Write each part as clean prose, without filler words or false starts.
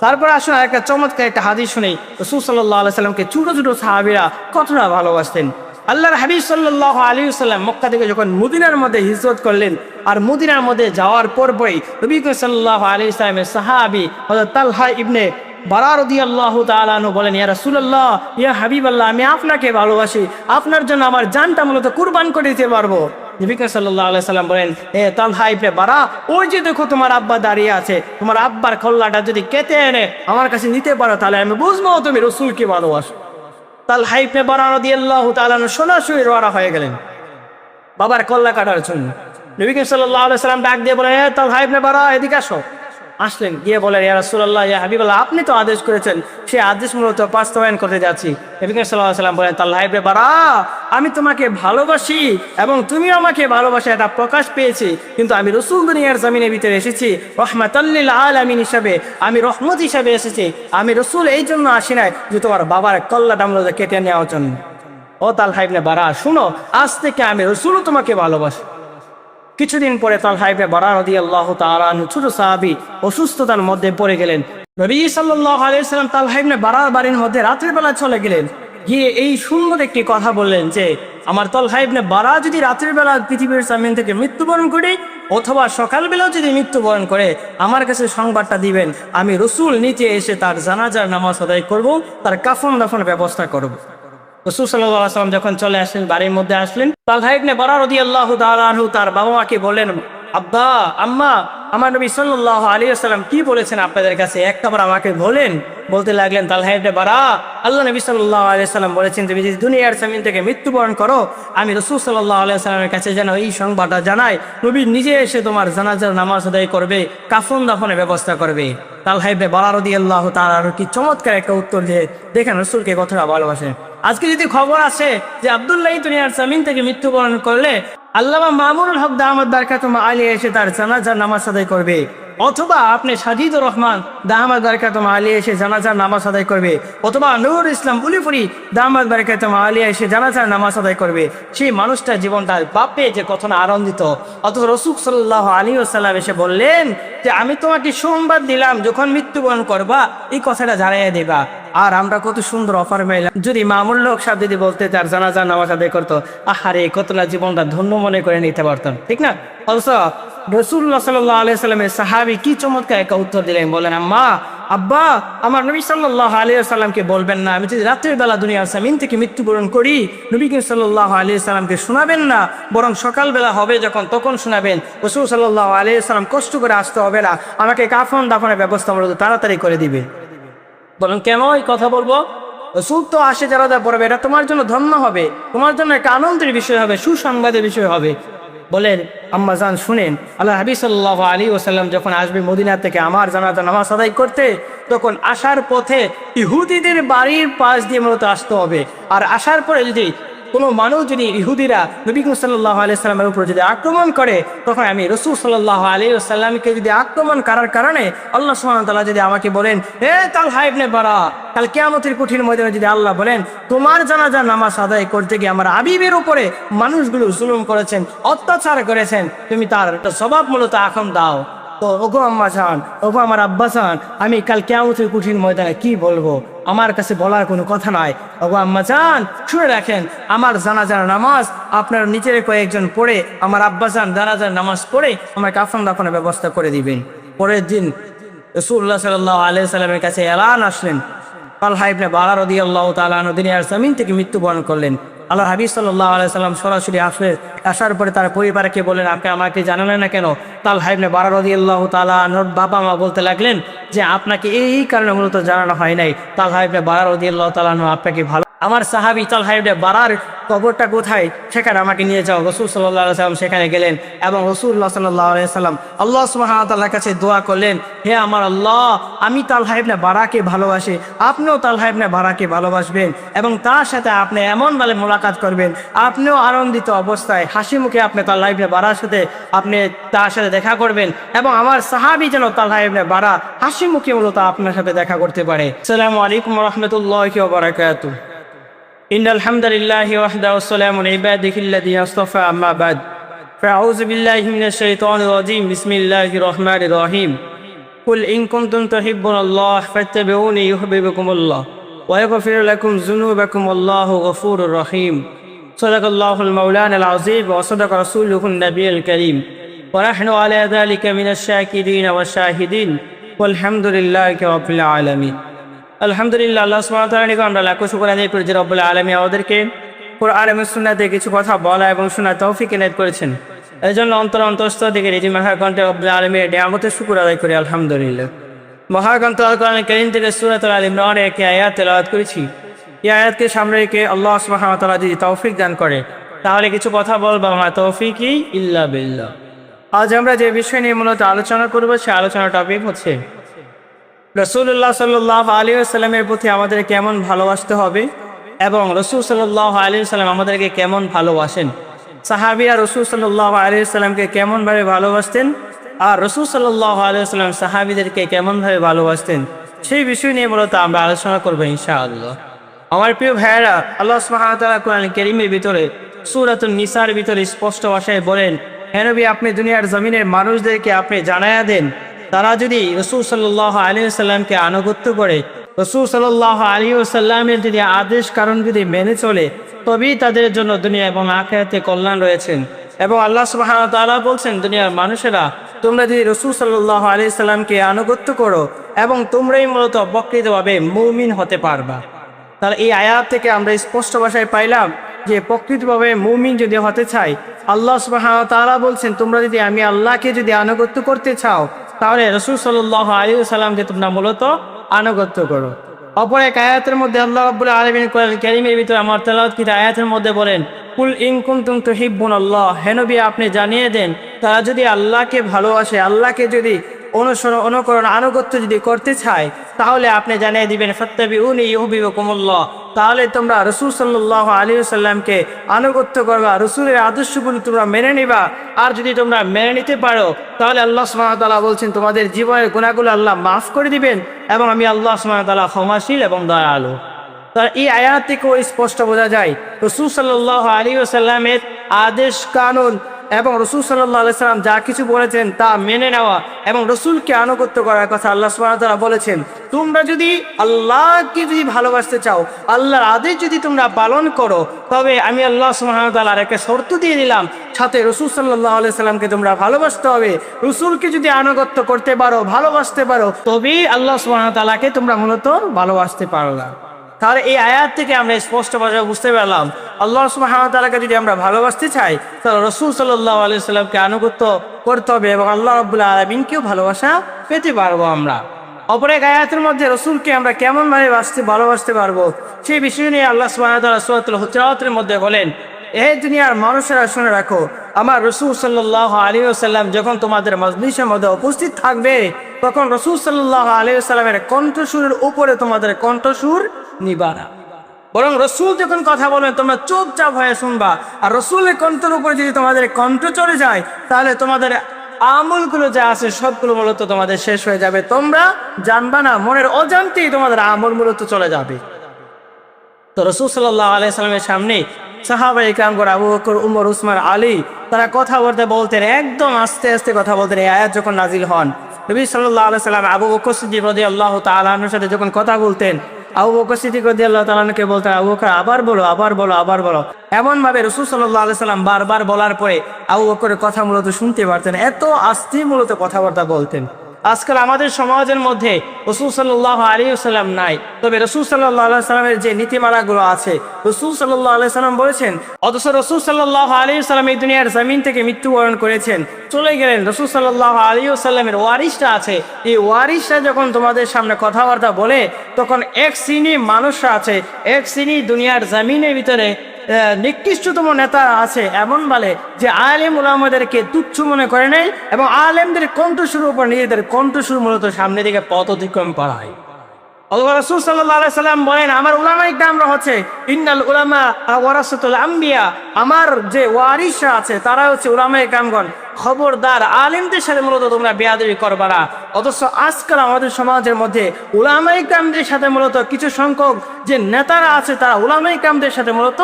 তারপর আসুন একটা চমৎকার একটা হাদিস শুনি। রাসূল সাল্লাল্লাহু আলাইহি সাল্লামকে ছোট ছোট সাহাবীরা কতটা ভালোবাসতেন। আল্লাহর হাবিব সাল্লাল্লাহু আলাইহি ওয়াসাল্লাম মক্কা থেকে যখন মদিনার মধ্যে হিজরত করলেন, আর মদিনার মধ্যে যাওয়ার পরই নবী সাল্লাল্লাহু আলাইহি ওয়াসাল্লামের সাহাবী হযরত তালহা ইবনে বারা রাদিয়াল্লাহু তাআলা আনহু বলেন, ইয়া রাসূলুল্লাহ, ইয়া হাবিবাল্লাহ, আমি আপনাকে ভালোবাসি, আপনার জন্য আমার জানটা মূলত কুরবান করে দিতে পারবো। নবী সাল্লাল্লাহু আলাইহি সাল্লাম বলেন, হে তালহা ইবনে বারা, ওই যে দেখো তোমার আব্বা দাঁড়িয়ে আছে, তোমার আব্বার কল্লাটা যদি কেটে এনে আমার কাছে নিতে পারো তাহলে আমি বুঝবো তুমি রাসূলকে ভালোবাসো। তালহা ইবনে বারা রাদিয়াল্লাহু তাআলা সরাসরি রওনা হয়ে গেলেন বাবার কল্লা কাটার জন্য। নবী সাল্লাল্লাহু আলাইহি সাল্লাম ডাক দিয়ে বলেন, হে তালহা ইবনে বারা, এদিকে আসো। আসলেন, গিয়ে বলেন, ইয়া রাসূলুল্লাহ, ইয়া হাবিবাল্লাহ, আপনি তো আদেশ করেছেন, সেই আদেশ মূলত বাস্তবায়ন করতে যাচ্ছি। নবী সাল্লাল্লাহু আলাইহি সাল্লাম বলেন, তালহা ইবনে বারা, আমি তোমাকে ভালোবাসি এবং তুমি আমাকে ভালোবাসা, এটা প্রকাশ পেয়েছি, কিন্তু আমি রাসূল দুনিয়ার জমিনের ভিতরে এসেছি রাহমাতাল লিল আলামিন হিসাবে, আমি রহমত হিসাবে এসেছি। আমি রাসূল এই জন্য আসি নাই যে তোমার বাবার কল্লাটা মূলত কেটে নেওয়ার জন্য। ও তালহা ইবনে বারা, শুনো, আজ থেকে আমি রাসূলও তোমাকে ভালোবাসি। কিছুদিন পরে তালহা ইবনে বারা রাদিয়াল্লাহু তাআলা আনহু ছোট সাহাবী অসুস্থতার মধ্যে পড়ে গেলেন। নবী সাল্লাল্লাহু আলাইহি সাল্লাম তালহা ইবনে বারার বাড়ির মধ্যে রাতের বেলা চলে গেলেন, গিয়ে এই সুন্দর একটি কথা বললেন যে, আমার তালহা ইবনে বারা যদি রাতের বেলা পৃথিবীর জমিন থেকে মৃত্যুবরণ করে অথবা সকালবেলাও যদি মৃত্যুবরণ করে, আমার কাছে সংবাদটা দিবেন, আমি রাসূল নিচে এসে তার জানাজার নামাজ আদায় করব, তার কাফন দাফনের ব্যবস্থা করব। রাসূল সাল্লাল্লাহু আলাইহি ওয়াসাল্লাম যখন চলে আসলেন, বাড়ির মধ্যে আসলেন, তালহা ইবনে বারা রাদিয়াল্লাহু তাআলা আনহু তার বাবা মাকে বললেন, আব্বা, আম্মা, আমার নবী সাল্লাল্লাহু আলাইহি ওয়াসাল্লাম কি বলেছেন আপনাদের কাছে একবার আমাকে বলেন। বলতে লাগলেন, তালহা ইবনে বারা, আল্লাহ নবী সাল্লাল্লাহু আলাইহি ওয়াসাল্লাম বলেছেন, তুমি যদি দুনিয়ার জমিন থেকে মৃত্যুবরণ করো, আমি রাসূল সাল্লাল্লাহু আলাইহি ওয়াসাল্লামের কাছে যেন এই সংবাদটা জানাই, নবী নিজে এসে তোমার জানাজার নামাজ আদায় করবে, কাফন দাফনের ব্যবস্থা করবে। তালহা ইবনে বারা রাদিয়াল্লাহু তাআলা আনহু কি চমৎকার একটা উত্তর দিয়ে দেখেন রাসূলকে কতটা ভালোবাসেন। আজকে যদি খবর আসে যে আব্দুল্লাহ দুনিয়ার জমিন থেকে মৃত্যুবরণ করলে আল্লামা মামুনুল হক দামাত বারকাতুহু আলী এসে তার জানাজার নামাজ আদায় করবে, অথবা আপনি সাজিদুর রহমান দামাত বারকাতুহু আলী এসে জানাজার নামাজ আদায় করবে, অথবা নূর ইসলাম উলিপুরি দামাত বারকাতুহু আলী এসে জানাজার নামাজ আদায় করবে, সেই মানুষটার জীবনটা বাপে যে কত না আনন্দিত। অথচ রাসূল সাল্লাল্লাহু আলাইহি ওয়াসাল্লাম এসে বললেন যে, আমি তোমাকে সংবাদ দিলাম, যখন মৃত্যুবরণ করবা এই কথাটা জানাইয়া দিবা। আর আমরা কত সুন্দর অফার পাইলাম, যদি মামুনুল হক সাহেব যদি বলতে তার জানাজার নামাজ আদায় করতো, আহারে কতটা জীবনটা ধন্য মনে করে নিতে পারতাম, ঠিক না? অথচ রাসূলুল্লাহ সাল্লাল্লাহু আলাইহি ওয়াসাল্লামের সাহাবী কি চমৎকার একটা উত্তর দিলেন, বলেন, আম্মা, আব্বা, আমার নবী সাল্লাল্লাহু আলাইহি ওয়াসাল্লামকে বলবেন না আমি যদি রাতের বেলা দুনিয়ার জমিন থেকে মৃত্যুবরণ করি, নবী সাল্লাল্লাহু আলাইহি ওয়াসাল্লামকে শোনাবেন না, বরং সকালবেলা হবে যখন তখন শোনাবেন। রাসূল সাল্লাল্লাহু আলাইহি ওয়াসাল্লাম কষ্ট করে আসতে হবে না, আমাকে কাফন দাফনের ব্যবস্থা মূলত তাড়াতাড়ি করে দিবে। বলেন, কেন এই কথা বলবো? রাসূল তো আসে যারা পড়বে, এটা তোমার জন্য ধন্য হবে, তোমার জন্য একটা আনন্দের বিষয় হবে, সুসংবাদের বিষয় হবে। বলেন, আম্মা জান শুনেন, আল্লাহ হাবিব সাল্লাল্লাহু আলাইহি ওয়াসাল্লাম যখন আসবে মদিনা থেকে আমার জানাজা নামাজ আদায় করতে, তখন আসার পথে ইহুদিদের বাড়ির পাশ দিয়ে মূলত আসতে হবে। আর আসার পরে যদি কোনো মানুষ যদি ইহুদিরা নবী সাল্লাল্লাহু আলাইহি ওয়াসাল্লামের উপর যদি আক্রমণ করে, তখন আমি রাসূল সাল্লাল্লাহু আলাইহি ওয়াসাল্লামকে যদি আক্রমণ করার কারণে আল্লাহ সুবহানাহু ওয়া তাআলা যদি আমাকে বলেন, হে তালহা ইবনে বারা, কাল কিয়ামতের কঠিন ময়দানে যদি আল্লাহ বলেন, তোমার জানাজার নামাজ আদায় করতে গিয়ে আমার হাবিবের উপরে মানুষগুলো জুলুম করেছেন, অত্যাচার করেছেন, তুমি তার একটা স্বভাব মূলত এখন দাও, তো ওগো আম্মা জান, ওগো আমার আব্বা জান, আমি কাল কিয়ামতের কঠিন ময়দানে কি বলবো? আমার কাছে বলার কোনো কথা নাই। ওগো আম্মা জান, শুনে রাখেন, আমার জানাজার নামাজ আপনার নিচের কয়েকজন পড়ে, আমার আব্বা জান জানাজার নামাজ পড়ে আমার কাফন দাফনের ব্যবস্থা করে দিবেন। পরের দিন রাসূলুল্লাহ সাল্লাল্লাহু আলাইহি ওয়াসাল্লামের কাছে এলান আসলেন, তালহা ইবনে বারা রাদিয়াল্লাহু তাআলা আনহু দুনিয়ার জমিন থেকে মৃত্যুবরণ করলেন। আল্লাহ হাবিব সাল্লাল্লাহু আলাইহি ওয়াসাল্লাম সরাসরি আসার পরে তার পরিবারকে বলেন, আপনি আমাকে জানালেন না কেন? তালহা ইবনে বারা রাদিয়াল্লাহু তাআলা আনহুর বাবা মা বলতে লাগলেন যে, আপনাকে এই কারণে মূলত জানানো হয় নাই, তালহা ইবনে বারা রাদিয়াল্লাহু তাআলা আনহু আপনাকে ভালো, আমার সাহাবী তালহা ইবনে বারার কবরটা কোথায় সেখানে আমাকে নিয়ে যাও। রাসূল সাল্লাল্লাহু আলাইহি ওয়াসাল্লাম সেখানে গেলেন এবং রাসূলুল্লাহ সাল্লাল্লাহু আলাইহি ওয়াসাল্লাম আল্লাহ সুবহানাহু ওয়া তাআলার কাছে দোয়া করলেন, হে আমার আল্লাহ, আমি তালহা ইবনে বারাকে ভালোবাসি, আপনিও তালহা ইবনে বারাকে ভালোবাসবেন এবং তার সাথে আপনি এমনভাবে মোলাকাত করবেন, আপনিও আনন্দিত অবস্থায় হাসি মুখে আপনি তালহা ইবনে বারার সাথে আপনি তার সাথে দেখা করবেন এবং আমার সাহাবী যেন তালহা ইবনে বারা হাসি মুখে মূলত আপনার সাথে দেখা করতে পারে। আসসালামু আলাইকুম ওয়া রাহমাতুল্লাহি ওয়া বারাকাতুহু। ইন্নাল হামদুলিল্লাহি ওয়াহদাহু ওয়াসসালামু আলা ইবাদিহিল্লাযিনা ইসতাফা, আম্মা বাদ। ফাআউযু বিল্লাহি মিনাশ শাইতানির রাজীম। বিসমিল্লাহির রহমানির রহিম। কুল ইন কুনতুম তুহিব্বুনাল্লাহ ফাত্তাবিউনি ইউহিব্বুকুমুল্লাহ ওয়া ইয়াগফির লাকুম যুনুবাকুম আল্লাহু গফুরুর রহিম। সাদাকাল্লাহুল মাওলানাল আযীম ওয়া সাদাকা রাসূলুহুন নাবিয়ুল কারীম ওয়া নাহনু আলা যালিকা মিনাশ শাকিরিন ওয়াশ শাহিদিন ওয়ালহামদুলিল্লাহি রাব্বিল আলামিন। আলহামদুলিল্লাহ, আল্লাহ সুবহানাহু ওয়া তাআলাকে আমরা লাখো শুকর আদায় করি যে রব্বুল আলামিন আমাদেরকে কুরআন এবং সুন্নাতে কিছু কথা বলা এবং শোনার তৌফিক এনায়েত করেছেন। এই জন্য অন্তরস্থল থেকে এই মহাগ্রন্থে রব্বুল আলামিনের নিয়ামতের শুকর আদায় করি আলহামদুলিল্লাহ। মহাগ্রন্থ আল কোরআনুল কারীম থেকে সূরাতুল আল ইমরানের একটি আয়াত তেলাওয়াত করেছি। এই আয়াতকে সামনে রেখে আল্লাহ সুবহানাহু ওয়া তাআলা যদি তৌফিক দান করে তাহলে কিছু কথা বলবো, মা তৌফিকি ইল্লা বিল্লাহ। আজ আমরা যে বিষয় নিয়ে মূলত আলোচনা করব সে আলোচনার টপিক হচ্ছে রাসূলুল্লাহ সাল্লাল্লাহু আলাইহি ওয়াসাল্লামের প্রতি আমাদের কেমন ভালোবাসতে হবে এবং রাসূল সাল্লাল্লাহু আলাইহি ওয়াসাল্লাম আমাদেরকে কেমন ভালোবাসেন, সাহাবীরা রাসূল সাল্লাল্লাহু আলাইহি ওয়াসাল্লামকে কেমনভাবে ভালোবাসতেন আর রাসূল সাল্লাল্লাহু আলাইহি ওয়াসাল্লাম সাহাবীদেরকে কেমনভাবে ভালোবাসতেন, সেই বিষয় নিয়ে মূলত আমরা আলোচনা করব ইনশাআল্লাহ। আমার প্রিয় ভাইয়েরা, আল্লাহ সুবহানাহু ওয়া তাআলা কোরআন কারীমের ভিতরে সূরাতুন নিসার ভিতরে স্পষ্ট ভাষায় বলেন, হে নবী, আপনি দুনিয়ার জমিনের মানুষদেরকে আপনি জানায়া দেন, তারা যদি রাসূল সাল্লাল্লাহু আলাইহি ওয়াসাল্লামকে আনুগত্য করে, রাসূল সাল্লাল্লাহু আলাইহি ওয়াসাল্লামের যদি আদেশ কারণ যদি মেনে চলে, তবেই তাদের জন্য দুনিয়া এবং আখিরাতে কল্যাণ রয়েছেন। এবং আল্লাহ সুবহানাহু ওয়া তাআলা বলছেন, দুনিয়ার মানুষেরা তোমরা যদি রাসূল সাল্লাল্লাহু আলাইহি ওয়াসাল্লামকে আনুগত্য করো এবং তোমরাই মূলত প্রকৃতভাবে মুমিন হতে পারবা। তাহলে এই আয়াত থেকে আমরা স্পষ্ট ভাষায় পাইলাম যে প্রকৃতভাবে মুমিন যদি হতে চাই, আল্লাহ সুবহানাহু ওয়া তাআলা বলছেন, তোমরা যদি আমি আল্লাহকে যদি আনুগত্য করতে চাও তাহলে রাসূল সাল্লাল্লাহু আলাইহি ওয়াসাল্লামকে তোমরা মূলত আনুগত্য করো। অপর এক আয়াতের মধ্যে আল্লাহ রাব্বুল আলামিন কোরআন কারীমের ভিতরে আমার তেলাওয়াতকৃত আয়াতের মধ্যে বলেন, কুল ইন কুনতুম তুহিব্বুনাল্লাহ, হে নবী আপনি জানিয়ে দেন, তারা যদি আল্লাহকে ভালোবাসে, আল্লাহকে যদি অনুকরণ আনুগত্য যদি করতে চায় তাহলে আপনি জানিয়ে দিবেন ফাত্তাবিউনি ইউহিব্বুকুমুল্লাহ, তাহলে তোমরা রাসূল সাল্লাল্লাহু আলাইহি ওয়াসাল্লামকে আনুগত্য করবা, রাসূলের আদর্শগুলো তোমরা মেনে নিবা। আর যদি তোমরা মেনে নিতে পারো তাহলে আল্লাহ সুবহানাহু ওয়া তাআলা বলছেন তোমাদের জীবনের গুনাহগুলো আল্লাহ মাফ করে দিবেন এবং আমি আল্লাহ সুবহানাহু ওয়া তাআলা ক্ষমাশীল এবং দয়ালু। তার এই আয়াত থেকেও স্পষ্ট বোঝা যায় রাসূল সাল্লাল্লাহু আলাইহি ওয়াসাল্লামের আদেশ কানুন এবং রাসূল সাল্লাল্লাহু আলাইহি ওয়াসাল্লাম যা কিছু বলেছেন তা মেনে নেওয়া এবং রাসূলকে আনুগত্য করার কথা আল্লাহ সুবহানাহু ওয়া তাআলা বলেছেন। তোমরা যদি আল্লাহকে যদি ভালোবাসতে চাও, আল্লাহর আদেশ যদি তোমরা পালন করো, তবে আমি আল্লাহ সুবহানাহু ওয়া তাআলার একটা শর্ত দিয়ে দিলাম, সাথে রাসূল সাল্লাল্লাহু আলাইহি ওয়াসাল্লামকে তোমরা ভালোবাসতে হবে। রাসূলকে যদি আনুগত্য করতে পারো, ভালোবাসতে পারো, তবেই আল্লাহ সুবহানাহু ওয়া তাআলাকে তোমরা মূলত ভালোবাসতে পারলা। তাহলে এই আয়াত থেকে আমরা স্পষ্টভাবে বুঝতে পারলাম আল্লাহ সুবহানাহু ওয়া তাআলাকে যদি আমরা ভালোবাসতে চাই তাহলে রাসূল সাল্লাল্লাহু আলাইহি ওয়াসাল্লামকে আনুগত্য করতে হবে এবং আল্লাহ রাব্বুল আলামিনকেও ভালোবাসা পেতে পারবো আমরা। অপর এক আয়াতের মধ্যে রাসূলকে আমরা কেমনভাবে ভালোবাসতে পারবো সেই বিষয় নিয়ে আল্লাহ সুবহানাহু ওয়া তাআলা সূরাতুল হুজুরাতের মধ্যে বলেন, হে দুনিয়ার মানুষেরা শুনে রাখো, আমার রাসূল সাল্লাল্লাহু আলাইহি ওয়াসাল্লাম যখন তোমাদের মজলিসের মধ্যে উপস্থিত থাকবে তখন রাসূল সাল্লাল্লাহু আলাইহি ওয়াসাল্লামের কণ্ঠস্বরের উপরে তোমাদের কণ্ঠস্বর নিবা না, বরং রাসূল যখন কথা বলবেন তোমরা চুপচাপ হয়ে শুনবা। আর রাসূলের কণ্ঠের উপরে যদি তোমাদের কণ্ঠ চলে যায় তাহলে তোমাদের আমলগুলো যা আছে সবগুলো মূলত তোমাদের শেষ হয়ে যাবে, তোমরা জানবা না, মনের অজান্তেই তোমাদের আমল মূলত চলে যাবে। তো রাসূল সাল্লাল্লাহু আলাইহি ওয়াসাল্লামের সামনে সাহাবায়ে কিরামগণ আবু বকর, উমর, উসমান, আলী তারা কথা বলতেন, একদম আস্তে আস্তে কথা বলতেন। এই আয়াত যখন নাজিল হন, নবী সাল্লাল্লাহু আলাইহি ওয়াসাল্লাম আবু বকর সিদ্দিক রাদিয়াল্লাহু তাআলা আনহুর সাথে যখন কথা বলতেন, আবু বকর সিদ্দিক রাদিয়াল্লাহু তাআলা আনহুকে বলতেন, আবু বকর আবার বলো, আবার বলো, আবার বলো। এমন ভাবে রাসূল সাল্লাল্লাহু আলাইহি ওয়াসাল্লাম বারবার বলার পরে আবু বকরের কথা মূলত শুনতে পারতেন, এত আস্তে মূলত কথাবার্তা বলতেন। আজকাল আমাদের সমাজের মধ্যে রাসূল সাল্লাল্লাহু আলাইহি ওয়াসাল্লাম নাই, তবে রাসূল সাল্লাল্লাহু আলাইহি ওয়াসাল্লামের যে নীতিমালাগুলো আছে রাসূল সাল্লাল্লাহু আলাইহি ওয়াসাল্লাম বলেছেন, অথচ রাসূল সাল্লাল্লাহু আলাইহি ওয়াসাল্লাম এই দুনিয়ার জমিন থেকে মৃত্যুবরণ করেছেন, চলে গেলেন। রাসূল সাল্লাল্লাহু আলাইহি ওয়াসাল্লামের ওয়ারিসরা আছে, এই ওয়ারিসরা যখন তোমাদের সামনে কথাবার্তা বলে তখন এক শ্রেণী মানুষরা আছে, এক শ্রেণী দুনিয়ার জমিনের ভিতরে নিকৃষ্টতম নেতা আছে, এমন বলে যে আলেম উলামাদেরকে তুচ্ছ মনে করে নেয় এবং আলেমদের কণ্ঠস্বর উপর নিজেদের কণ্ঠস্বর মূলত সামনে দিকে পথ অতিক্রম করায়। রাসূল সাল্লাল্লাহু আলাইহি ওয়াসাল্লাম বলেন, আমার উলামায়ে কিরামরা হচ্ছে ইন্নাল উলামা ওয়ারাসাতুল আম্বিয়া, আমার যে ওয়ারিসরা আছে তারা হচ্ছে উলামায়ে কিরামগণ, খবরদার আলেমদের সাথে মূলত তোমরা বেয়াদবি করবা না। অথচ আজকাল আমাদের সমাজের মধ্যে উলামায়ে কিরামদের সাথে মূলত কিছু সংখ্যক যে নেতারা আছে তারা উলামায়ে কিরামদের সাথে মূলত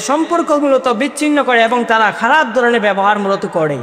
সম্পর্ক মূলত বিচ্ছিন্ন করে এবং তারা খারাপ ধরনের ব্যবহার মূলত করে।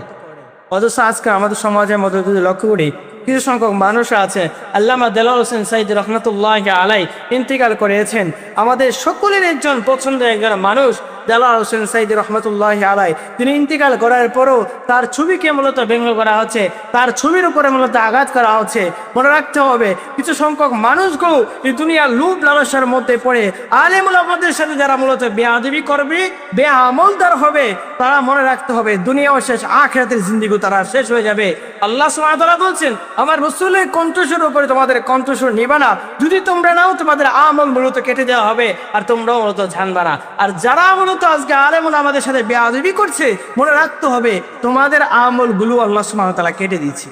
অথচ আজকে আমাদের সমাজের মধ্যে যদি লক্ষ্য করি, কিছু সংখ্যক মানুষ আছে, আল্লামা দেলাওয়ার হোসেন সাঈদী রহমাতুল্লাহি আলাইহি ইন্তিকাল করেছেন। আমাদের সকলের একজন পছন্দের একজন মানুষ দেলাওয়ার হোসেন সাঈদী রহমাতুল্লাহি আলাইহি। তিনি ইন্তিকাল করার পরও তার ছবিকে মূলত ব্যঙ্গ করা হচ্ছে, তার ছবির উপরে মূলত আঘাত করা হচ্ছে। মনে রাখতে হবে, কিছু সংখ্যক মানুষগুলো এই দুনিয়ার লোভ লালসার মধ্যে পড়ে আলেম ওলামাদের সাথে যারা মূলত বেয়াদবি করবে, বেআমলদার হবে, তারা মনে রাখতে হবে দুনিয়াও শেষ, আখিরাতের জিন্দেগি তারা শেষ হয়ে যাবে। আল্লাহ সুবহানাহু ওয়া তাআলা বলছেন, আমার রাসূলের কণ্ঠস্বর উপরে তোমাদের কণ্ঠস্বর নিবা না, যদি তোমরা নাও তোমাদের আমল মূলত কেটে দেওয়া হবে আর তোমরাও মূলত জানবা না। আর যারা মূলত আজকে আলেম ওলামাদের সাথে বেয়াদবি করছে, মনে রাখতে হবে তোমাদের আমলগুলো আল্লাহ সুবহানাহু ওয়া তাআলা কেটে দিয়েছে।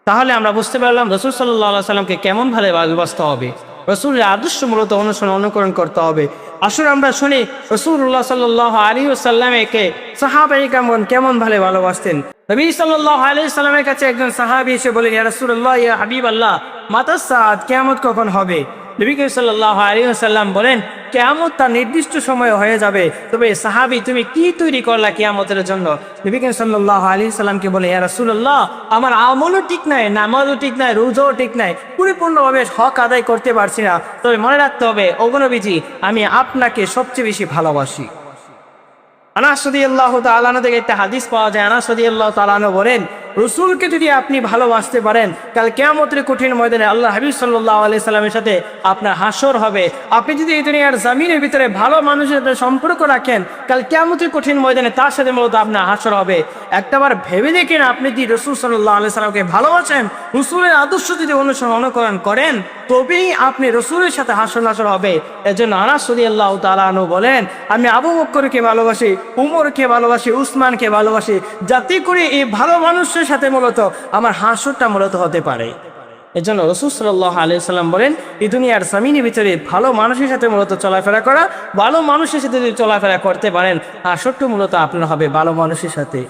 তাহলে আমরা বুঝতে পারলাম রাসূল সাল্লাল্লাহু আলাইহি সাল্লামকে কেমন ভাবে ভালোবাসতে হবে, রাসূলের আদর্শ মূলত অনুকরণ করতে হবে। আসলে আমরা শুনি রাসূলুল্লাহ সাল্লাল্লাহু আলাইহি ওয়াসাল্লামকে সাহাবায়ে কেরাম কেমন ভাবে ভালোবাসতেন। নবী সাল্লাল্লাহু আলাইহি সাল্লামের কাছে একজন সাহাবী এসে বলেন, ইয়া রাসূলুল্লাহ, ইয়া হাবিবাল্লাহ, মাতা সাআত, কিয়ামত কখন হবে? নবী সাল্লাল্লাহু আলাইহি ওয়াসাল্লাম বলেন, কিয়ামত তার নির্দিষ্ট সময় হয়ে যাবে, তবে সাহাবী তুমি কি তৈরি করলা কিয়ামতের জন্য? নবী সাল্লাল্লাহু আলাইহি ওয়াসাল্লামকে বলে, ইয়া রাসূলুল্লাহ, আমার আমলও ঠিক নাই, নামাজও ঠিক নাই, রোজাও ঠিক নাই, পরিপূর্ণভাবে হক আদায় করতে পারছি না, তবে মনে রাখতে হবে ওগো নবীজি, আমি আপনাকে সবচেয়ে বেশি ভালোবাসি। আনাস রাদিয়াল্লাহু তাআলা আনহু থেকে একটা হাদিস পাওয়া যায়। আনাস রাদিয়াল্লাহু তাআলা আনহু বলেন, রাসূলকে যদি আপনি ভালোবাসতে পারেন, কাল কিয়ামতের কঠিন ময়দানে আল্লাহ হাবিব সাল্লাল্লাহু আলাইহি সাল্লামের সাথে আপনার হাসর হবে। আপনি যদি এই দুনিয়ার জমিনের ভিতরে ভালো মানুষের সাথে সম্পর্ক রাখেন, কাল কিয়ামতের কঠিন ময়দানে তার সাথে মূলত আপনার হাসর হবে। একটাবার ভেবে দেখেন, আপনি যদি রাসূল সাল্লাল্লাহু আলাইহি সাল্লামকে ভালোবাসেন, রাসূলের আদর্শ যদি অনুকরণ করেন, তবেই আপনি রাসূলের সাথে হাসর নাসর হবে। এজন্য আনাস রাদিয়াল্লাহু তাআলা আনহু বলেন, আমি আবু বকরকে ভালোবাসি, উমরকে ভালোবাসি, উসমানকে ভালোবাসি, যাতে করে এই ভালো মানুষের সাথে মূলত আমার হাসরটা মূলত হতে পারে। এজন্য রাসূল সাল্লাল্লাহু আলাইহি সাল্লাম বলেন, এই দুনিয়ার জমিনের ভিতরে ভালো মানুষের সাথে মূলত চলাফেরা করা, ভালো মানুষের সাথে যদি চলাফেরা করতে পারেন, হাসরটা মূলত আপনার হবে ভালো মানুষের সাথে।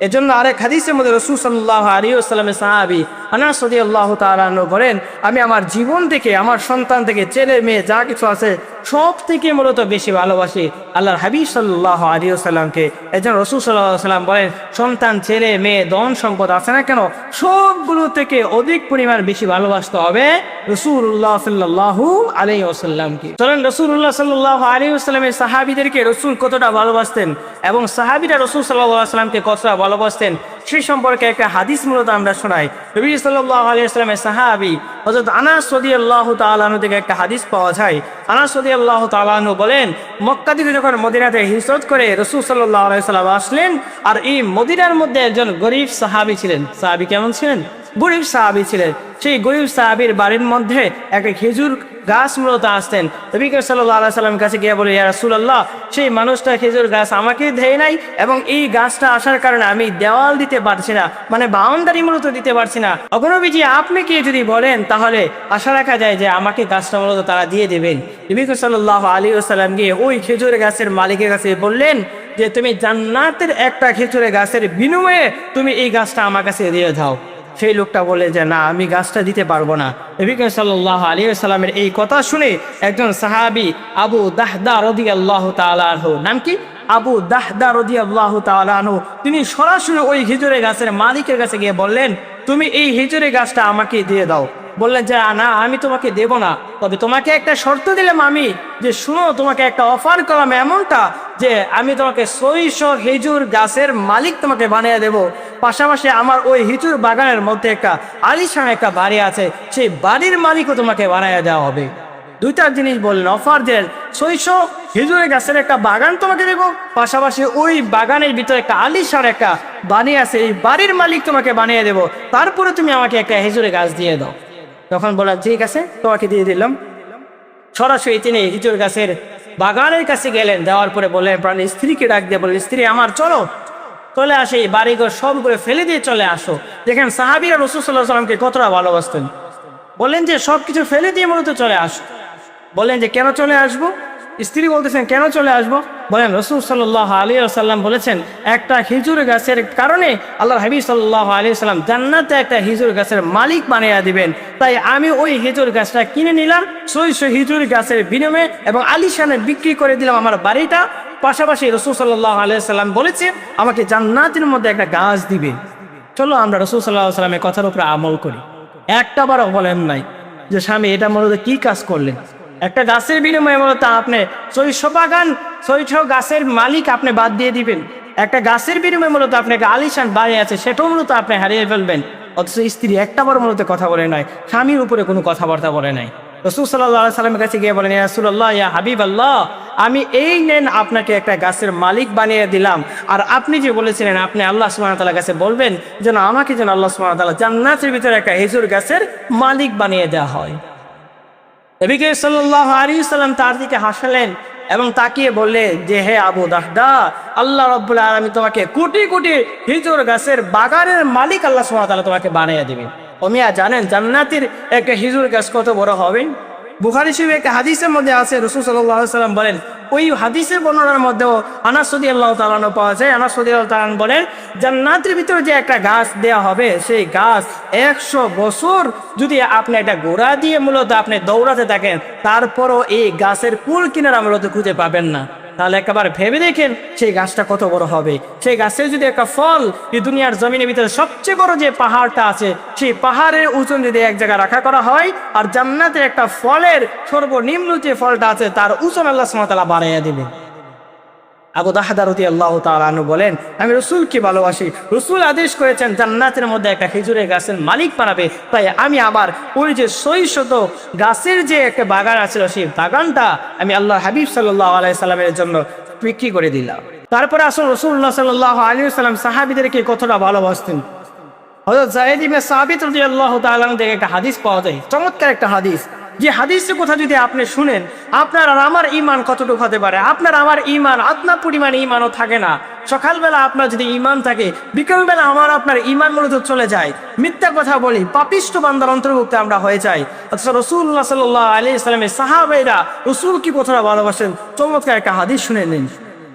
এজন্য আরেক হাদিসের মধ্যে রাসূল সাল্লাল্লাহু আলাইহি ওয়াসাল্লামের সাহাবী আনাস রাদিয়াল্লাহু তাআলা আনহু বলেন, আমি আমার জীবন থেকে, আমার সন্তান থেকে, ছেলে মেয়ে যা কিছু আছে সব থেকে মূলত বেশি ভালোবাসি আল্লাহর হাবিব সাল্লাল্লাহু আলাইহি ওয়াসাল্লামকে। এজন্য রাসূল সাল্লাল্লাহু আলাইহি ওয়াসাল্লাম বলেন, সন্তান, ছেলে মেয়ে, ধন সম্পদ আছে না কেন, সবগুলো থেকে অধিক পরিমাণ বেশি ভালোবাসতে হবে রাসূলুল্লাহ সাল্লাল্লাহু আলাইহি ওয়াসাল্লামকে। চলেন রাসূলুল্লাহ সাল্লাল্লাহু আলাইহি ওয়াসাল্লামের সাহাবীদেরকে রাসূল কতটা ভালোবাসতেন এবং সাহাবীরা রাসূল সাল্লাল্লাহু আলাইহি ওয়াসাল্লামকে কতটা ভালোবাসতেন, সেই সম্পর্কে একটা হাদিস মূলত আমরা শোনাই। নবী সাল্লাল্লাহু আলাইহি ওয়াসাল্লামের সাহাবী হযরত আনাস রাদিয়াল্লাহু তাআলা আনহু থেকে একটা হাদিস পাওয়া যায়। আনাস রাদিয়াল্লাহু তাআলা আনহু বলেন, মক্কা থেকে যখন মদিনাতে হিজরত করে রাসূল সাল্লাল্লাহু আলাইহি ওয়াসাল্লাম আসলেন, আর এই মদিনার মধ্যে একজন গরীব সাহাবী ছিলেন। সাহাবী কেমন ছিলেন? গরীব সাহাবী ছিলেন। সেই গরীব সাহাবীর বাড়ির মধ্যে একটা খেজুর গাছ মূলত আসতেন। নবী সাল্লাল্লাহু আলাইহি ওয়াসাল্লামের কাছে গিয়ে বলে, ইয়া রাসূলুল্লাহ, সেই মানুষটা খেজুর গাছ আমাকে দেয় নাই এবং এই গাছটা আসার কারণে আমি দেওয়াল দিতে পারছি না, মানে বাউন্ডারি মূলত দিতে পারছি না। ওগো নবীজি, আপনি কি যদি বলেন তাহলে আশা রাখা যায় যে আমাকে গাছটা মূলত তারা দিয়ে দেবেন। নবী সাল্লাল্লাহু আলাইহি ওয়াসাল্লাম গিয়ে ওই খেজুর গাছের মালিকের কাছে বললেন যে, তুমি জান্নাতের একটা খেজুরের গাছের বিনিময়ে তুমি এই গাছটা আমার কাছে দিয়ে দাও। সেই লোকটা বলে যে, না, আমি গাছটা দিতে পারবো না। নবী সাল্লাল্লাহু আলাইহি ওয়াসাল্লামের এই কথা শুনে একজন সাহাবী আবু দাহদা রাদিয়াল্লাহু তাআলা আনহু, নাম কি? আবু দাহদা রাদিয়াল্লাহু তাআলা আনহু, তিনি সরাসরি ওই খেজুরের গাছের মালিকের কাছে গিয়ে বললেন, তুমি এই খেজুরের গাছটা আমাকে দিয়ে দাও। বললেন যে, না, আমি তোমাকে দেব না, তবে তোমাকে একটা শর্ত দিলাম আমি, যে শুনো, তোমাকে একটা অফার করলাম এমনটা যে আমি তোমাকে 600 খেজুর গাছের মালিক তোমাকে বানিয়ে দেব। পাশাপাশি আমার ওই খেজুর বাগানের মধ্যে একটা আলিশান একটা বাড়ি আছে, সেই বাড়ির মালিকও তোমাকে বানিয়ে দেওয়া হবে। দুইটা জিনিস বললেন, অফার দেন, 600 খেজুরের গাছের একটা বাগান তোমাকে দেবো, পাশাপাশি ওই বাগানের ভিতরে একটা আলিশান একটা বাড়ি আছে, এই বাড়ির মালিক তোমাকে বানিয়ে দেবো, তারপরে তুমি আমাকে একটা খেজুরের গাছ দিয়ে দাও। তখন বললাম, ঠিক আছে, তোমাকে দিয়ে দিলাম। সরাসরি তিনি খেজুর গাছের বাগানের কাছে গেলেন, দেওয়ার পরে বললেন, প্রাণ স্ত্রীকে ডাক দিয়ে বললেন, স্ত্রী আমার, চলে আসে, এই বাড়িঘর সবগুলো ফেলে দিয়ে চলে আসো। দেখেন সাহাবীরা রাসূল সাল্লাল্লাহু আলাইহি ওয়াসাল্লামকে কতটা ভালোবাসতেন। বললেন যে সবকিছু ফেলে দিয়ে মূলত চলে আসো। বললেন যে কেন চলে আসবো? স্ত্রী বলতেছেন, কেন চলে আসবো? বলেন, রাসূল সাল্লাল্লাহু আলাইহি ওয়াসাল্লাম বলেছেন, একটা খেজুর গাছের কারণে আল্লাহর হাবিব সাল্লাল্লাহু আলাইহি ওয়াসাল্লাম জান্নাতে একটা খেজুর গাছের মালিক বানিয়ে দিবেন। তাই আমি ওই খেজুর গাছটা কিনে নিলাম 600 খেজুর গাছের বিনিময়ে এবং আলিশানে বিক্রি করে দিলাম আমার বাড়িটা। পাশাপাশি রাসূল সাল্লাল্লাহু আলাইহি সাল্লাম বলেছেন আমাকে জান্নাতের মধ্যে একটা গাছ দিবে। চলো আমরা রাসূল সাল্লাল্লাহু আলাইহি সাল্লামের কথার উপরে আমল করি। একটাবারও বলেন নাই যে স্বামী এটা মূলত কি কাজ করলেন। একটা গাছের বিনিময়ে মূলত আপনি 600 গাছের মালিক আপনি বাদ দিয়ে দিবেন। একটা গাছের বিনিময়ে মূলত আপনি একটা আলিশান বাড়ি আছে সেটাও মূলত আপনি হারিয়ে ফেলবেন। অথচ স্ত্রী একটাবার মূলত কথা বলে নাই, স্বামীর উপরে কোনো কথাবার্তা বলে নাই। রাসূল সাল্লাল্লাহু আলাইহি সাল্লামের কাছে গিয়ে বলেন, ইয়া রাসূলুল্লাহ, ইয়া হাবিবাল্লাহ, আমি এই নেন আপনাকে একটা গাছের মালিক বানিয়ে দিলাম। আর আপনি যে বলেছিলেন আপনি আল্লাহ সুবহানাহু ওয়া তাআলার কাছে বলবেন যেন আমাকে যেন আল্লাহ সুবহানাহু ওয়া তাআলা জান্নাতের ভিতরে একটা খেজুর গাছের মালিক বানিয়ে দেওয়া হয়। নবী সাল্লাল্লাহু আলাইহি সাল্লাম তার দিকে হাসলেন এবং তাকিয়ে বললেন যে হে আবু দাহদা, আল্লাহ রাব্বুল আলামিন তোমাকে কোটি কোটি খেজুর গাছের বাগানের মালিক আল্লাহ সুবহানাহু ওয়া তাআলা তোমাকে বানিয়ে দিবেন। ও মিয়া, জানেন জান্নাতের একটা খেজুর গাছ কত বড় হবে? বুখারী শরীফে একটা হাদিসের মধ্যে আছে, রাসূল সাল্লাল্লাহু আলাইহি সাল্লাম বলেন, ওই হাদিসের বর্ণনার মধ্যেও আনাস রাদিয়াল্লাহু তাআলা আনহু পাওয়া যায়। আনাস রাদিয়াল্লাহু তাআলা বলেন জান্নাতের ভিতরে যে একটা গাছ দেয়া হবে সেই গাছ 100 বছর যদি আপনি একটা ঘোড়া দিয়ে মূলত আপনি দৌড়াতে থাকেন তারপরও এই গাছের কুল কিনারা মূলত খুঁজে পাবেন না। তাহলে একবার ভেবে দেখেন সেই গাছটা কত বড় হবে। সেই গাছের যদি একটা ফল এই দুনিয়ার জমিনের ভিতরে সবচেয়ে বড় যে পাহাড়টা আছে সেই পাহাড়ের ওজন যদি এক জায়গায় রাখা করা হয় আর জান্নাতের একটা ফলের সর্বনিম্ন যে ফলটা আছে তার ওজন আল্লাহ সুবহানাহু ওয়া তাআলা বাড়াইয়া দিবেন। আবু দাহদা রাদিয়াল্লাহু তাআলা আনহু বলেন আমি রাসূলকে ভালোবাসি, রাসূল আদেশ করেছেন জান্নাতের মধ্যে একটা খেজুরের গাছের মালিক বানাবে, তাই আমি আবার ওই যে 600 গাছের যে একটা বাগান আছে সেই বাগানটা আমি আল্লাহ হাবিব সাল্লাল্লাহু আলাইহি সাল্লামের জন্য বিক্রি করে দিলাম। তারপরে আসুন রাসূলুল্লাহ সাল্লাল্লাহু আলাইহি সাল্লাম সাহাবীদেরকে কতটা ভালোবাসতেন। হযরত যায়েদ ইবনে সাবিত রাদিয়াল্লাহু তাআলা আনহু থেকে একটা হাদিস পাওয়া যায়, চমৎকার একটা হাদিস, যে হাদিসের কথা যদি আপনি শুনেন আপনার আর আমার ঈমান কতটুকু হতে পারে। আপনার আমার ঈমান আদনা পরিমাণ ঈমানও থাকে না। সকালবেলা আপনার যদি ঈমান থাকে বিকেলবেলা আপনার ঈমান মূলত চলে যায়, মিথ্যা কথা বলি, পাপিষ্ঠ বান্দার অন্তর্ভুক্ত আমরা হয়ে যাই। অথচ রাসূলুল্লাহ সাল্লাল্লাহু আলাইহি সাল্লামের সাহাবায়েরা রাসূল কি কতটা ভালোবাসেন চমৎকার একটা হাদিস শুনে নিন।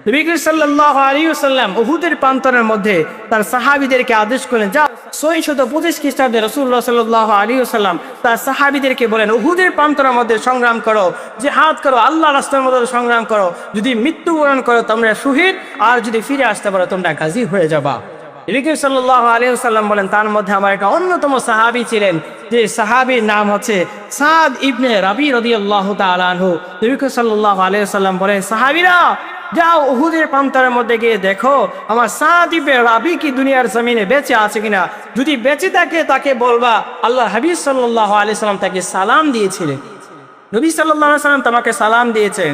নবী সাল্লাল্লাহু আলাইহি ওয়াসাল্লাম উহুদের প্রান্তরের মধ্যে তার সাহাবীদেরকে আদেশ করলেন, যা 625 খ্রিস্টাব্দে রাসূলুল্লাহ সাল্লাল্লাহু আলাইহি ওয়াসাল্লাম তার সাহাবীদেরকে বলেন উহুদের প্রান্তরের মধ্যে সংগ্রাম করো, জিহাদ করো, আল্লাহর রাস্তার মধ্যে সংগ্রাম করো, যদি মৃত্যুবরণ করো তোমরা শহীদ, আর যদি ফিরে আসতে পারো তোমরা গাজী হয়ে যাবা। নবী সাল্লাল্লাহু আলাইহি ওয়াসাল্লাম বলেন তার মধ্যে আমার একটা অন্যতম সাহাবী ছিলেন, যে সাহাবীর নাম হচ্ছে সাদ ইবনে রাবি রাদিয়াল্লাহু তাআলা আনহু। নবী সাল্লাল্লাহু আলাইহি ওয়াসাল্লাম বলেন সাহাবীরা যাও উহুদের প্রান্তরের মধ্যে গিয়ে দেখো আমার সাদ ইবনে রাবি কি দুনিয়ার জমিনে বেঁচে আছে কিনা, যদি বেঁচে থাকে তাকে বলবা আল্লাহ হাবিব সাল্লাল্লাহু আলাইহি সাল্লাম তাকে সালাম দিয়েছিলেন। নবী সাল্লাল্লাহু আলাইহি সাল্লাম তোমাকে সালাম দিয়েছেন,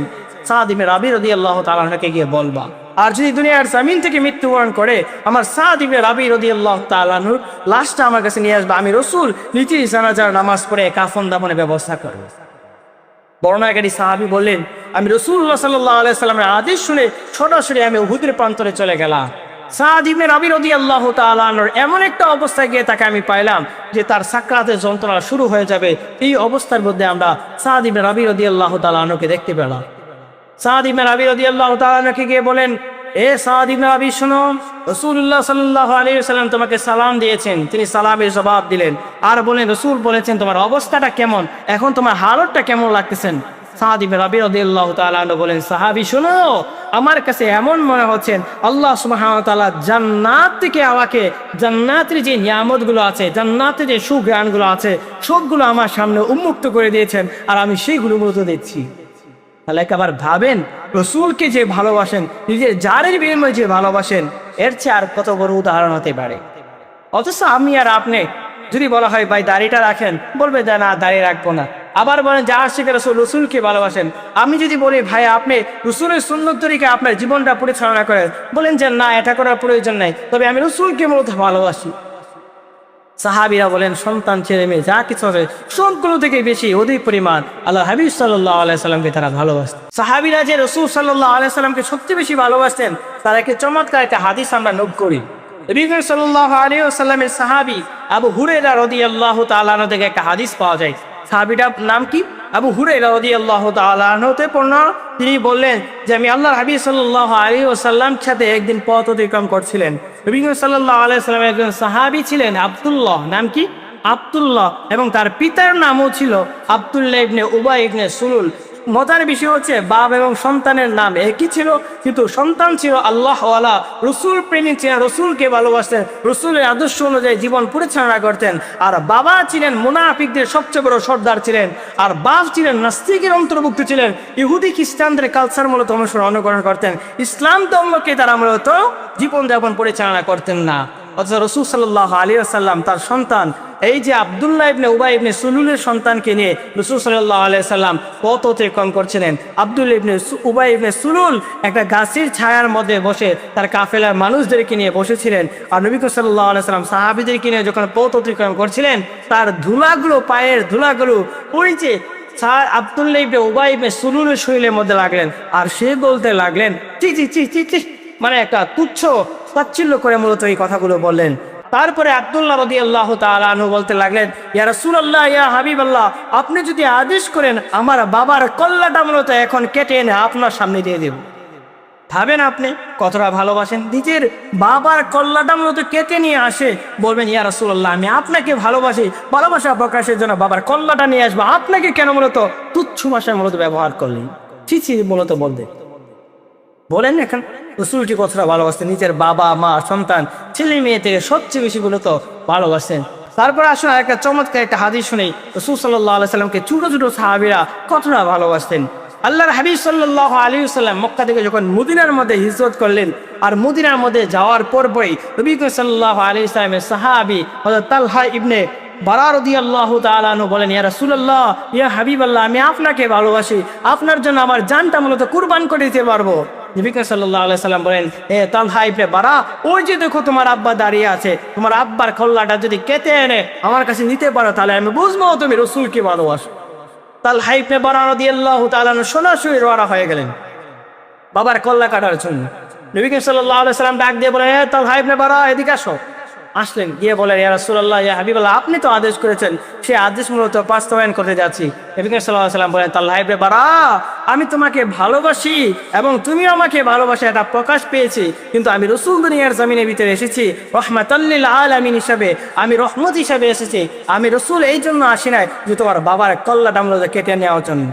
সাদ ইবনে রাবি রাদিয়াল্লাহু তাআলা আনহুকে গিয়ে বলবা। আর যদি দুনিয়ার জমিন থেকে মৃত্যুবরণ করে আমার সাদ ইবনে রাবি রাদিয়াল্লাহু তাআলা আনহুর লাশটা আমার কাছে নিয়ে আসবে, আমি রাসূল নিজে জানাজার নামাজ পড়ে কাফন দাফনের ব্যবস্থা করব। বর্ণনাকারী সাহাবী বললেন আমি রাসূলুল্লাহ সাল্লাল্লাহু আলাইহি সাল্লামের আদেশ শুনে সরাসরি আমি উহুদের প্রান্তরে চলে গেলাম। সাদ ইবনে রাবি রাদিয়াল্লাহু তাআলা আনহুর এমন একটা অবস্থায় গিয়ে তাকে আমি পাইলাম যে তার সাকরাতের যন্ত্রণা শুরু হয়ে যাবে। এই অবস্থার মধ্যে আমরা সাদ ইবনে রাবি রাদিয়াল্লাহু তাআলা আনহুকে দেখতে পেলাম। সাদ ইবনে রাবি রাদিয়াল্লাহু তাআলা আনহুকে গিয়ে বলেন, এ সাদ ইবনে রাবি শোনো, রাসূলুল্লাহ সাল্লাল্লাহু আলাইহি ওয়াসাল্লাম তোমাকে সালাম দিয়েছেন। তিনি সালামের জবাব দিলেন আর বলেন রাসূল বলেছেন তোমার অবস্থাটা কেমন, এখন তোমার হালতটা কেমন লাগতেছেন। সাদ ইবনে রাবি রাদিয়াল্লাহু তাআলা আনহু বলেন সাহাবী শোনো, আমার কাছে এমন মনে হচ্ছে আল্লাহ সুবহানাহু ওয়া তাআলা জান্নাত থেকে আমাকে জান্নাতের যে নিয়ামতগুলো আছে, জান্নাতের যে সুঘ্রাণগুলো আছে সবগুলো আমার সামনে উন্মুক্ত করে দিয়েছেন আর আমি সেইগুলো মূলত দেখছি। তাহলে একবার ভাবেন রাসূলকে যে ভালোবাসেন, নিজের জানের বিনিময়ে যে ভালোবাসেন, এর চেয়ে আর কত বড় উদাহরণ হতে পারে। অথচ আমি আর আপনি যদি বলা হয় ভাই দাড়িটা রাখেন, বলবে যে না দাড়ি রাখবো না। আবার বলেন যা আশিক রাসূল রাসূলকে ভালোবাসেন, আমি যদি বলি ভাই আপনি রাসূলের সুন্নত তরিকা আপনার জীবনটা পরিচালনা করেন, বলেন যে না এটা করার প্রয়োজন নাই, তবে আমি রাসূলকে মূলত ভালোবাসি। সাহাবীরা বলেন সন্তান ছেলে মেয়ে যা কিছু আছে সবগুলো থেকে বেশি অধিক পরিমাণ আল্লাহ হাবিব সাল্লাল্লাহু আলাইহি সাল্লামকে তারা ভালোবাসতেন। সাহাবীরা যে রাসূল সাল্লাল্লাহু আলাইহি সাল্লামকে সত্যি বেশি ভালোবাসতেন তার একটা চমৎকার একটা হাদিস আমরা নোট করি। নবী সাল্লাল্লাহু আলাইহি ওয়াসাল্লামের সাহাবী আবু হুরায়রা রাদিয়াল্লাহু তাআলা আনহু থেকে একটা হাদিস পাওয়া যায়। সাহাবীটার নাম কি? আবু হুরায়রা রাদিয়াল্লাহু তাআলা আনহু তে পড়না। তিনি বললেন যে আমি আল্লাহর হাবিব সাল্লাল্লাহু আলাইহি ওয়াসাল্লাম সাথে একদিন পথ অতিক্রম করছিলেন। নবী সাল্লাল্লাহু আলাইহি ওয়াসাল্লাম একজন সাহাবী ছিলেন আব্দুল্লাহ, নাম কি? আব্দুল্লাহ, এবং তার পিতার নামও ছিল আব্দুল্লাহ ইবনে উবাই ইবনে সুলুল। মজার বিষয় হচ্ছে বাপ এবং সন্তানের নাম একই ছিল, কিন্তু সন্তান ছিল আল্লাহওয়ালা, রসুল প্রেমী ছিলেন, রসুলকে ভালোবাসতেন, রসুলের আদর্শ অনুযায়ী জীবন পরিচালনা করতেন। আর বাবা ছিলেন মুনাফিকদের সবচেয়ে বড় সর্দার ছিলেন, আর বাপ ছিলেন নাস্তিকের অন্তর্ভুক্ত ছিলেন, ইহুদি খ্রিস্টানদের কালচার মূলত অনুকরণ করতেন, ইসলাম ধর্মকে তারা মূলত জীবনযাপন পরিচালনা করতেন না। অথচ রাসূল সাল্লাল্লাহু আলাইহি ওয়াসাল্লাম তার সন্তান এই যে আব্দুল্লাহ ইবনে উবাই ইবনে সুলুলের সন্তানকে নিয়ে রাসূল সাল্লাল্লাহু আলাইহি ওয়াসাল্লাম পথ অতিক্রম করছিলেন। আব্দুল্লাহ ইবনে উবাই ইবনে সুলুল একটা গাছের ছায়ার মধ্যে বসে তার কাফেলার মানুষদেরকে নিয়ে বসেছিলেন, আর নবী সাল্লাল্লাহু আলাইহি ওয়াসাল্লাম সাহাবীদেরকে নিয়ে যখন পথ অতিক্রম করছিলেন, তার ধুলাগুলো, পায়ের ধুলাগুলো ওই যে আব্দুল্লাহ ইবনে উবাই ইবনে সুলুলের শরীরের মধ্যে লাগলেন, আর সে বলতে লাগলেন চি চি চি চি চি, মানে একটা তুচ্ছ তাচ্ছিল্য করে মূলত এই কথাগুলো বললেন। তারপরে আব্দুল্লাহ রাদিয়াল্লাহু তাআলা আনহু বলতে লাগলেন, ইয়া রাসূলুল্লাহ, ইয়া হাবিবাল্লাহ, আপনি যদি আদেশ করেন আমার বাবার কল্লাটা মূলত এখন কেটে এনে আপনার সামনে দিয়ে দেব। ভাবেন আপনি কতটা ভালোবাসেন, নিজের বাবার কল্লাটা মূলত কেটে নিয়ে আসে, বলবেন ইয়া রাসূলুল্লাহ আমি আপনাকে ভালোবাসি, ভালোবাসা প্রকাশের জন্য বাবার কল্লাটা নিয়ে আসবো, আপনাকে কেন মূলত তুচ্ছ ভাষায় মূলত ব্যবহার করলেন, ছি ছি মূলত বলতে বলেন। এখন রসুলটি কতটা ভালোবাসতেন, নিজের বাবা মা সন্তান ছেলে মেয়ে থেকে সবচেয়ে বেশি মূলত ভালোবাসেন। তারপর আসুন একটা চমৎকার একটা হাদিস শুনেই রাসূল সাল্লাল্লাহু আলাইহি সাল্লামকে ছোট ছোট সাহাবীরা কতটা ভালোবাসতেন। আল্লাহর হাবিব সাল্লাল্লাহু আলাইহি ওয়াসাল্লাম মক্কা থেকে যখন মদিনার মধ্যে হিজরত করলেন, আর মদিনার মধ্যে যাওয়ার পরপরই নবী সাল্লাল্লাহু আলাইহি ওয়াসাল্লামের সাহাবী হযরত তালহা ইবনে বারা রাদিয়াল্লাহু তাআলা আনহু বলেন, ইয়া রাসূলুল্লাহ, ইয়া হাবিবাল্লাহ, আমি আপনাকে ভালোবাসি, আপনার জন্য আমার জানটা মূলত কুরবান করে দিতে পারবো। নবী সাল্লাল্লাহু আলাইহি সাল্লাম বলেন, হে তালহা ইবনে বারা, ওই যে দেখো তোমার আব্বা দাঁড়িয়ে আছে, তোমার আব্বার কল্লাটা যদি কেটে এনে আমার কাছে নিতে পারো তাহলে আমি বুঝবো তুমি রাসূলকে ভালোবাসো। তালহা ইবনে বারা রাদিয়াল্লাহু তাআলা সরাসরি রওনা হয়ে গেলেন বাবার কল্লা কাটার জন্য। নবী সাল্লাল্লাহু আলাইহি সাল্লাম ডাক দিয়ে বলেন, হে তালহা ইবনে বারা, এদিকে আসো। আসলেন, গিয়ে বলেন, ইয়া রাসূলুল্লাহ, ইয়া হাবিবাল্লাহ, আপনি তো আদেশ করেছেন, সেই আদেশ মূলত বাস্তবায়ন করতে যাচ্ছি। নবী সাল্লাল্লাহু আলাইহি সাল্লাম বলেন, তালহা ইবনে বারা, আমি তোমাকে ভালোবাসি এবং তুমি আমাকে ভালোবাসা, এটা প্রকাশ পেয়েছি, কিন্তু আমি রাসূল দুনিয়ার জমিনের ভিতরে এসেছি রাহমাতাল লিল আলামিন হিসাবে, আমি রহমত হিসাবে এসেছি, আমি রাসূল এই জন্য আসি নাই যে তোমার বাবার কল্লাটা মূলত কেটে নেওয়ার জন্য।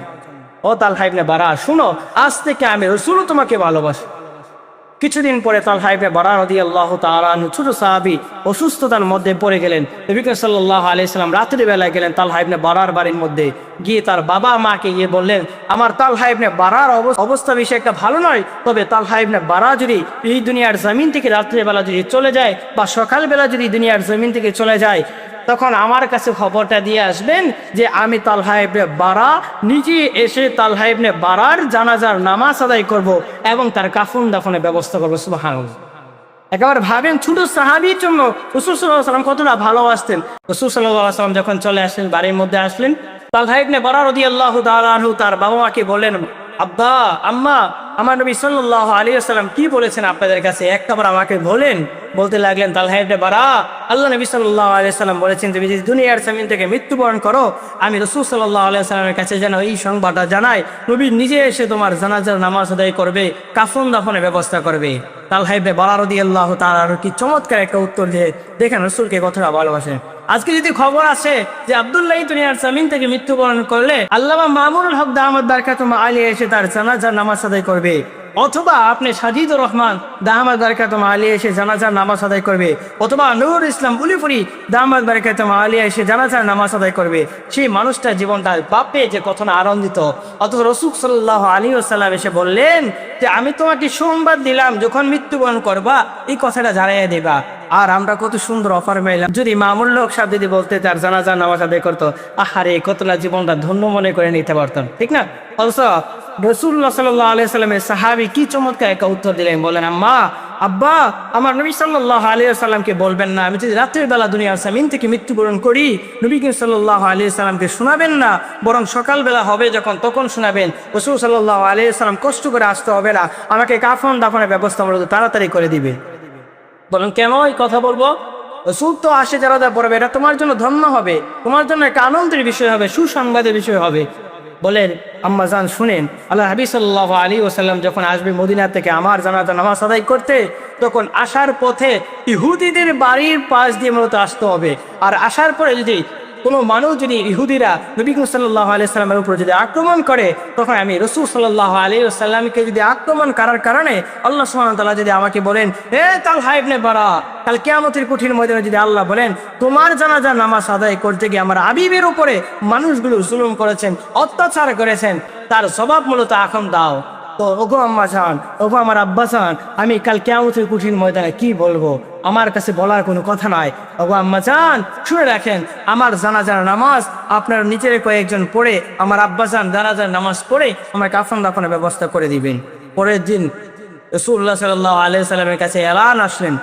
ও তালহা ইবনে বারা, শুনো, আজ থেকে আমি রাসূল তোমাকে ভালোবাসি। কিছুদিন পরে তালহা ইবনে বারা রাদিয়াল্লাহু তাআলা আনহু ছোট সাহাবী অসুস্থতার মধ্যে পড়ে গেলেন। নবী সাল্লাল্লাহু আলাইহি সাল্লাম রাতের বেলায় গেলেন তালহা ইবনে বারার বাড়ির মধ্যে, গিয়ে তার বাবা মাকে গিয়ে বললেন, আমার তালহা ইবনে বারার অবস্থা বেশি একটা ভালো নয়, তবে তালহা ইবনে বারা যদি এই দুনিয়ার জমিন থেকে রাত্রের বেলা যদি চলে যায় বা সকালবেলা যদি দুনিয়ার জমিন থেকে চলে যায়, তখন আমার কাছে খবরটা দিয়ে আসবেন যে আমি তালহা ইবনে বারা নিজে এসে তালহা ইবনে বারার জানাজার নামাজ আদায় করব এবং তার কাফন দাফনের ব্যবস্থা করবো। সুবহানাল্লাহ। একেবারে ভাবেন ছোট সাহাবীর জন্য রাসূল সাল্লাল্লাহু আলাইহি ওয়াসাল্লাম কতটা ভালোবাসতেন। রাসূল সাল্লাল্লাহু আলাইহি ওয়াসাল্লাম যখন চলে আসলেন, বাড়ির মধ্যে আসলেন, তালহা ইবনে বারা রাদিয়াল্লাহু তাআলা আনহু তার বাবা মাকে বললেন, আব্বা, আম্মা, আমার নবী সাল্লাল্লাহু আলাইহি ওয়াসাল্লাম কি বলেছেন আপনাদের কাছে একবার আমাকে বলেন। বলতে লাগলেন, তালহা ইবনে বারা, আল্লাহ নবী সাল্লাল্লাহু আলাইহি ওয়াসাল্লাম বলেছেন তুমি যদি দুনিয়ার জমিন থেকে মৃত্যুবরণ করো, আমি রাসূল সাল্লাল্লাহু আলাইহি ওয়াসাল্লামের কাছে যেন এই সংবাদটা জানাই, নবী নিজে এসে তোমার জানাজার নামাজ আদায় করবে, কাফন দাফনের ব্যবস্থা করবে। তালহা ইবনে বারা রাদিয়াল্লাহু তাআলা কি চমৎকার একটা উত্তর দিয়ে দেখেন রাসূলকে কতটা ভালোবাসেন। আজকে যদি খবর আসে যে আব্দুল্লাহ দুনিয়ার জমিন থেকে মৃত্যুবরণ করলে আল্লামা মামুনুল হক দামাত বারকাতুহু আলিয়া এসে তার জানাজার নামাজ আদায় করবে, অথবা আপনি সাজিদুর রহমান দামাত বারকাতুহু আলিয়া এসে জানাজার নামাজ আদায় করবে, অথবা নূর ইসলাম উলিপুরি দামাত বারকাতুহু আলিয়া এসে জানাজার নামাজ আদায় করবে, সেই মানুষটার জীবনটা বাপে যে কত না আনন্দিত। অথচ রাসূল সাল্লাল্লাহু আলাইহি ওয়াসাল্লাম এসে বললেন যে আমি তোমাকে সংবাদ দিলাম যখন মৃত্যুবরণ করবা এই কথাটা জানাইয়া দেবা। আর আমরা কত সুন্দর অফার পাইলাম, যদি মামুল হক সাহেব যদি বলতে তার জানাজার নামাজ আদায় করতো, আহারে কতটা জীবনটা ধন্য মনে করে নিতে পারতাম, ঠিক না? অথচ রাসূলুল্লাহ সাল্লাল্লাহু আলাইহি ওয়াসাল্লামের সাহাবী কি চমৎকার একটা উত্তর দিলেন, বলেন, আম্মা, আব্বা, আমার নবী সাল্লাল্লাহু আলাইহি ওয়াসাল্লামকে বলবেন না আমি যদি রাতের বেলা দুনিয়ার জমিন থেকে মৃত্যুবরণ করি, নবী সাল্লাল্লাহু আলাইহি ওয়াসাল্লামকে শোনাবেন না, বরং সকালবেলা হবে যখন তখন শোনাবেন। রাসূল সাল্লাল্লাহু আলাইহি ওয়াসাল্লাম কষ্ট করে আসতে হবে না, আমাকে কাফন দাফনের ব্যবস্থা মূলত তাড়াতাড়ি করে দিবে। বলেন, কেন এই কথা বলবো? রাসূল তো আসে জানাজা পড়বে, এটা তোমার জন্য ধন্য হবে, তোমার জন্য একটা আনন্দের বিষয় হবে, সুসংবাদের বিষয় হবে। বলেন, আম্মা জান শুনেন, আল্লাহ হাবিব সাল্লাল্লাহু আলাইহি ওয়াসাল্লাম যখন আসবে মদিনা থেকে আমার জানাজা নামাজ আদায় করতে, তখন আসার পথে ইহুদিদের বাড়ির পাশ দিয়ে মূলত আসতে হবে। আর আসার পরে যদি কোনো মানুষ যদি ইহুদিরা নবী করিম সাল্লাল্লাহু আলাইহি সাল্লামের উপর যদি আক্রমণ করে, তখন আমি রাসূল সাল্লাল্লাহু আলাইহি ওয়াসাল্লামকে যদি আক্রমণ করার কারণে আল্লাহ সুবহানাহু ওয়া তাআলা যদি আমাকে বলেন, হে তালহা ইবনে বারা, কাল কিয়ামতের কঠিন ময়দানে যদি আল্লাহ বলেন তোমার জানাজার নামাজ আদায় করতে গিয়ে আমার হাবিবের উপরে মানুষগুলো জুলুম করেছেন, অত্যাচার করেছেন, তার জবাব মূলত এখন দাও। তো ওগো আম্মা জান, ওগো আমার আব্বা জান, আমি কাল কিয়ামতের কঠিন ময়দানে কি বলবো? আমার কাছে বলার কোনো কথা নাই। ওগো আম্মা জান, শুনে রাখেন, আমার জানাজার নামাজ আপনার নিজের কয়েকজন পড়ে, আমার আব্বা জান জানাজার নামাজ পড়ে আমার কাফন দাফনের ব্যবস্থা করে দিবেন। পরের দিন রাসূলুল্লাহ সাল্লাল্লাহু আলাইহি সাল্লামের কাছে এলান আসলেন,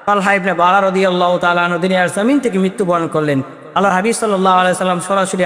তালহা ইবনে বারা রাদিয়াল্লাহু তাআলা আনহু দুনিয়ার জমিন থেকে মৃত্যুবরণ করলেন। আল্লাহ হাবিব সাল্লাল্লাহু আলাইহি সাল্লাম সরাসরি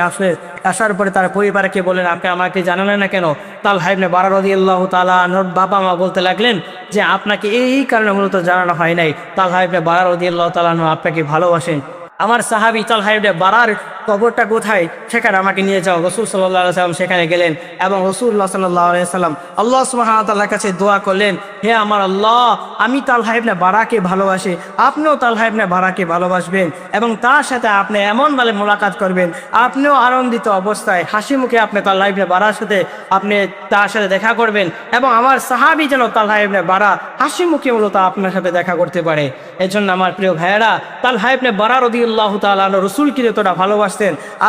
আসার পরে তার পরিবারকে বলেন, আপনি আমাকে জানালেন না কেন? তালহা ইবনে বারা রাদিয়াল্লাহু তাআলা আনহুর বাবা মা বলতে লাগলেন যে আপনাকে এই কারণে মূলত জানানো হয় নাই, তালহা ইবনে বারা রাদিয়াল্লাহু তাআলা আনহু আপনাকে ভালোবাসেন। আমার সাহাবী তালহা ইবনে বারার কবরটা কোথায়, সেখানে আমাকে নিয়ে যাও। রাসূল সাল্লাল্লাহু আলাইহি সাল্লাম সেখানে গেলেন এবং রাসূলুল্লাহ সাল্লাল্লাহু আলাইহি সাল্লাম আল্লাহ সুবহানাহু ওয়া তাআলার কাছে দোয়া করলেন, হে আমার আল্লাহ, আমি তালহা ইবনে বারাকে ভালোবাসি, আপনিও তালহা ইবনে বারাকে ভালোবাসবেন এবং তার সাথে আপনি এমনভাবে মোলাকাত করবেন, আপনিও আনন্দিত অবস্থায় হাসি মুখে আপনি তালহা ইবনে বারার সাথে আপনি তার সাথে দেখা করবেন এবং আমার সাহাবী যেন তালহা ইবনে বারা হাসি মুখে মূলত আপনার সাথে দেখা করতে পারে। এজন্য আমার প্রিয় ভাইয়েরা, তালহা ইবনে বারা রাদিয়াল্লাহু তাআলা আনহু রাসূলকে যতটা ভালোবাসতেন,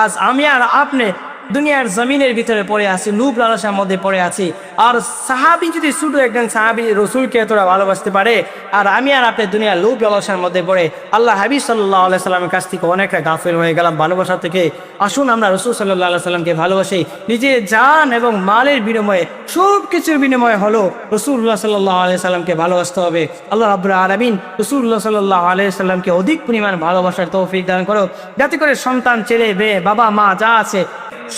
আজ আমি আর আপনি দুনিয়ার জমিনের ভিতরে পড়ে আছি, লুভ লালসার মধ্যে পড়ে আছি। আর সাহাবী যদি শুধু একজন সাহাবী রাসূলকে এতটা ভালোবাসতে পারে, আর আমি আর আপনি দুনিয়ার লুভ লালসার মধ্যে পড়ে আল্লাহ হাবিব সাল্লাল্লাহু আলাইহি সাল্লামের কাছ থেকে অনেকটা গাফিল হয়ে গেলাম ভালোবাসা থেকে। আসুন আমরা রাসূল সাল্লাল্লাহু আলাইহি সাল্লামকে ভালোবাসি, নিজের জান এবং মালের বিনিময়ে, সব কিছুর বিনিময়ে হলো রাসূলুল্লাহ সাল্লাল্লাহু আলাইহি সাল্লামকে ভালোবাসতে হবে। আল্লাহ রাব্বুল আলামিন রাসূলুল্লাহ সাল্লাল্লাহু আলাইহি সাল্লামকে অধিক পরিমাণ ভালোবাসার তৌফিক দান করো, যাতে করে সন্তান, ছেলে, মেয়ে, বাবা মা যা আছে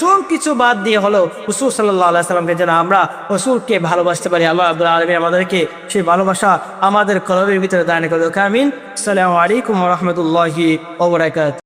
সব কিছু বাদ দিয়ে হলো রাসূল সাল্লাল্লাহু আলাইহি সাল্লামকে যেন আমরা রাসূলকে ভালোবাসতে পারি। আল্লাহ রাব্বুল আলামিন আমাদেরকে সেই ভালোবাসা আমাদের কলবের ভিতরে দান করুক। আমিন। আসসালামু আলাইকুম ওয়া রাহমাতুল্লাহি ওয়া বারাকাতুহু।